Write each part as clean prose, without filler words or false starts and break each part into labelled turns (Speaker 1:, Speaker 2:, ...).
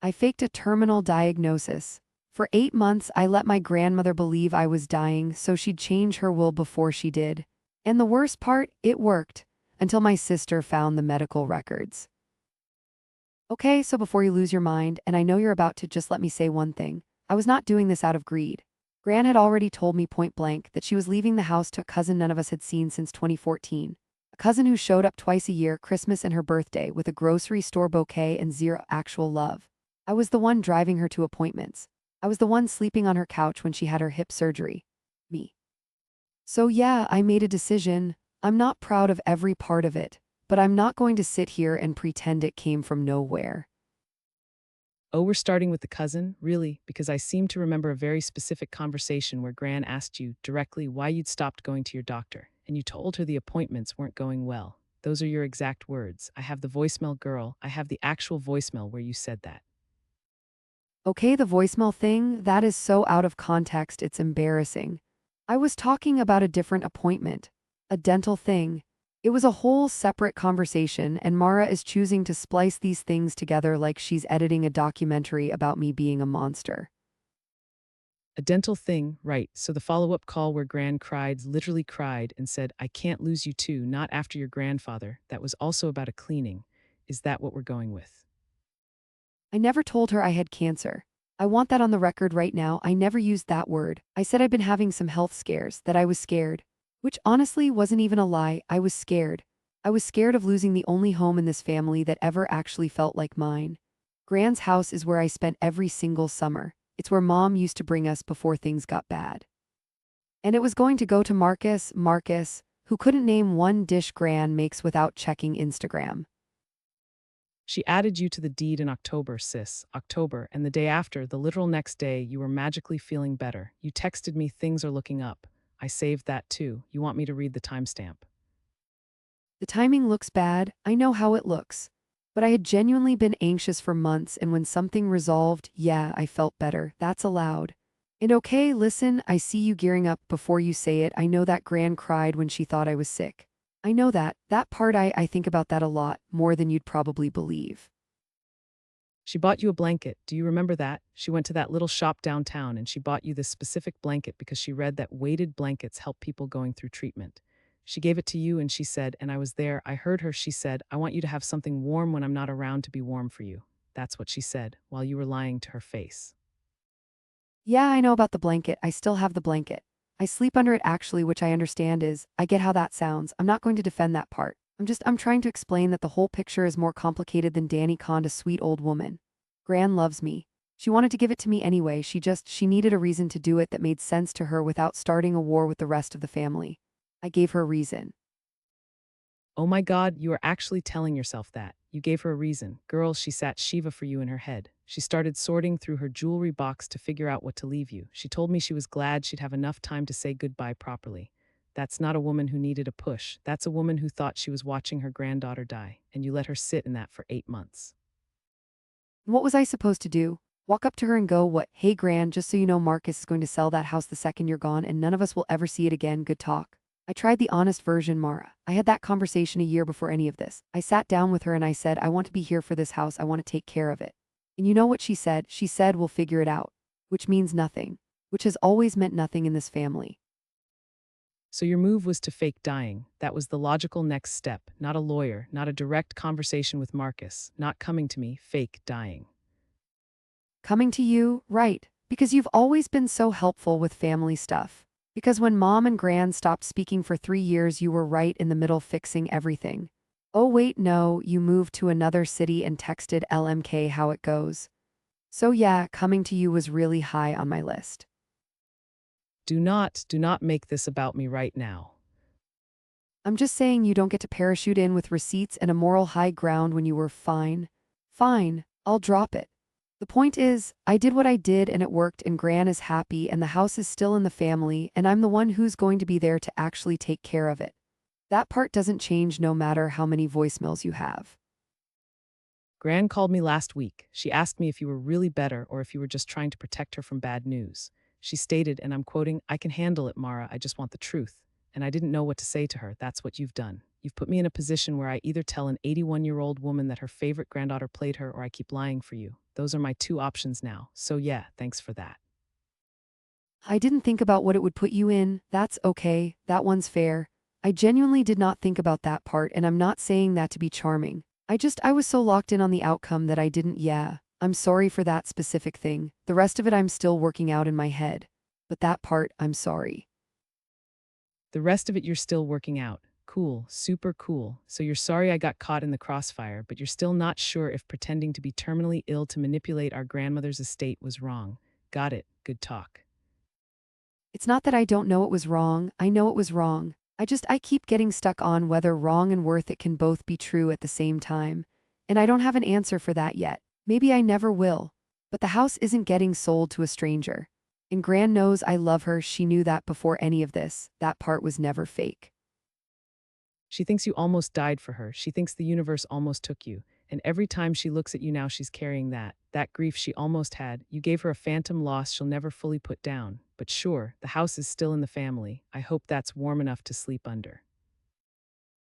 Speaker 1: I faked a terminal diagnosis. For 8 months, I let my grandmother believe I was dying so she'd change her will before she did. And the worst part, it worked. Until my sister found the medical records. Okay, so before you lose your mind, and I know you're about to, just let me say one thing. I was not doing this out of greed. Gran had already told me point blank that she was leaving the house to a cousin none of us had seen since 2014. A cousin who showed up twice a year, Christmas and her birthday, with a grocery store bouquet and zero actual love. I was the one driving her to appointments. I was the one sleeping on her couch when she had her hip surgery. Me. So yeah, I made a decision. I'm not proud of every part of it, but I'm not going to sit here and pretend it came from nowhere.
Speaker 2: Oh, we're starting with the cousin? Really? Because I seem to remember a very specific conversation where Gran asked you directly why you'd stopped going to your doctor, and you told her the appointments weren't going well. Those are your exact words. I have the voicemail, girl. I have the actual voicemail where you said that.
Speaker 1: Okay, the voicemail thing, that is so out of context, it's embarrassing. I was talking about a different appointment, a dental thing. It was a whole separate conversation, and Mara is choosing to splice these things together like she's editing a documentary about me being a monster.
Speaker 2: A dental thing, right. So the follow up call where Gran cried, literally cried, and said, I can't lose you too, not after your grandfather, that was also about a cleaning. Is that what we're going with?
Speaker 1: I never told her I had cancer. I want that on the record right now. I never used that word. I said I'd been having some health scares, that I was scared. Which honestly wasn't even a lie. I was scared. I was scared of losing the only home in this family that ever actually felt like mine. Gran's house is where I spent every single summer. It's where Mom used to bring us before things got bad. And it was going to go to Marcus, who couldn't name one dish Gran makes without checking Instagram.
Speaker 2: She added you to the deed in October, sis. October, and the day after, the literal next day, you were magically feeling better. You texted me, things are looking up. I saved that too. You want me to read the timestamp?
Speaker 1: The timing looks bad, I know how it looks. But I had genuinely been anxious for months, and when something resolved, yeah, I felt better. That's allowed. And okay, listen, I see you gearing up before you say it. I know that Gran cried when she thought I was sick. I know that. That part I think about that a lot, more than you'd probably believe.
Speaker 2: She bought you a blanket. Do you remember that? She went to that little shop downtown and she bought you this specific blanket because she read that weighted blankets help people going through treatment. She gave it to you and she said, and I was there, I heard her, she said, I want you to have something warm when I'm not around to be warm for you. That's what she said, while you were lying to her face.
Speaker 1: Yeah, I know about the blanket. I still have the blanket. I sleep under it actually, which I understand is, I get how that sounds. I'm not going to defend that part. I'm trying to explain that the whole picture is more complicated than Danny conned a sweet old woman. Gran loves me. She wanted to give it to me anyway. She needed a reason to do it that made sense to her without starting a war with the rest of the family. I gave her a reason.
Speaker 2: Oh my God, you are actually telling yourself that. You gave her a reason. Girl, she sat Shiva for you in her head. She started sorting through her jewelry box to figure out what to leave you. She told me she was glad she'd have enough time to say goodbye properly. That's not a woman who needed a push. That's a woman who thought she was watching her granddaughter die, and you let her sit in that for 8 months.
Speaker 1: What was I supposed to do? Walk up to her and go, what? Hey, Gran, just so you know, Marcus is going to sell that house the second you're gone, and none of us will ever see it again. Good talk. I tried the honest version, Mara. I had that conversation a year before any of this. I sat down with her and I said, I want to be here for this house. I want to take care of it. And you know what she said? She said, we'll figure it out. Which means nothing. Which has always meant nothing in this family.
Speaker 2: So your move was to fake dying. That was the logical next step, not a lawyer, not a direct conversation with Marcus, not coming to me, fake dying.
Speaker 1: Coming to you, right, because you've always been so helpful with family stuff. Because when Mom and Gran stopped speaking for 3 years, you were right in the middle fixing everything. Oh, wait, no, you moved to another city and texted LMK how it goes. So, yeah, coming to you was really high on my list.
Speaker 2: Do not make this about me right now.
Speaker 1: I'm just saying you don't get to parachute in with receipts and a moral high ground when you were fine. Fine, I'll drop it. The point is, I did what I did and it worked, and Gran is happy and the house is still in the family, and I'm the one who's going to be there to actually take care of it. That part doesn't change no matter how many voicemails you have.
Speaker 2: Gran called me last week. She asked me if you were really better or if you were just trying to protect her from bad news. She stated, and I'm quoting, I can handle it, Mara, I just want the truth. and I didn't know what to say to her. That's what you've done. You've put me in a position where I either tell an 81-year-old woman that her favorite granddaughter played her or I keep lying for you. Those are my two options now. So yeah, thanks for that.
Speaker 1: I didn't think about what it would put you in. That's okay. That one's fair. I genuinely did not think about that part, and I'm not saying that to be charming. I was so locked in on the outcome that I didn't, yeah. I'm sorry for that specific thing. The rest of it I'm still working out in my head. But that part, I'm sorry.
Speaker 2: The rest of it you're still working out. Cool, super cool. So you're sorry I got caught in the crossfire, but you're still not sure if pretending to be terminally ill to manipulate our grandmother's estate was wrong. Got it. Good talk.
Speaker 1: It's not that I don't know it was wrong. I know it was wrong. I keep getting stuck on whether wrong and worth it can both be true at the same time. And I don't have an answer for that yet. Maybe I never will. But the house isn't getting sold to a stranger. And Gran knows I love her. She knew that before any of this. That part was never fake.
Speaker 2: She thinks you almost died for her. She thinks the universe almost took you. And every time she looks at you now, she's carrying that grief she almost had. You gave her a phantom loss she'll never fully put down. But sure, the house is still in the family. I hope that's warm enough to sleep under.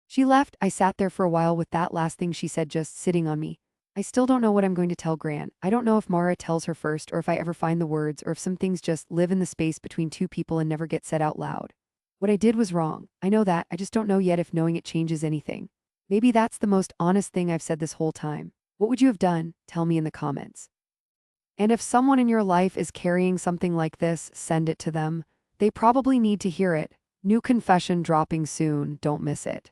Speaker 1: She left. I sat there for a while with that last thing she said just sitting on me. I still don't know what I'm going to tell Gran. I don't know if Mara tells her first or if I ever find the words or if some things just live in the space between two people and never get said out loud. What I did was wrong. I know that. I just don't know yet if knowing it changes anything. Maybe that's the most honest thing I've said this whole time. What would you have done? Tell me in the comments. And if someone in your life is carrying something like this, send it to them. They probably need to hear it. New confession dropping soon. Don't miss it.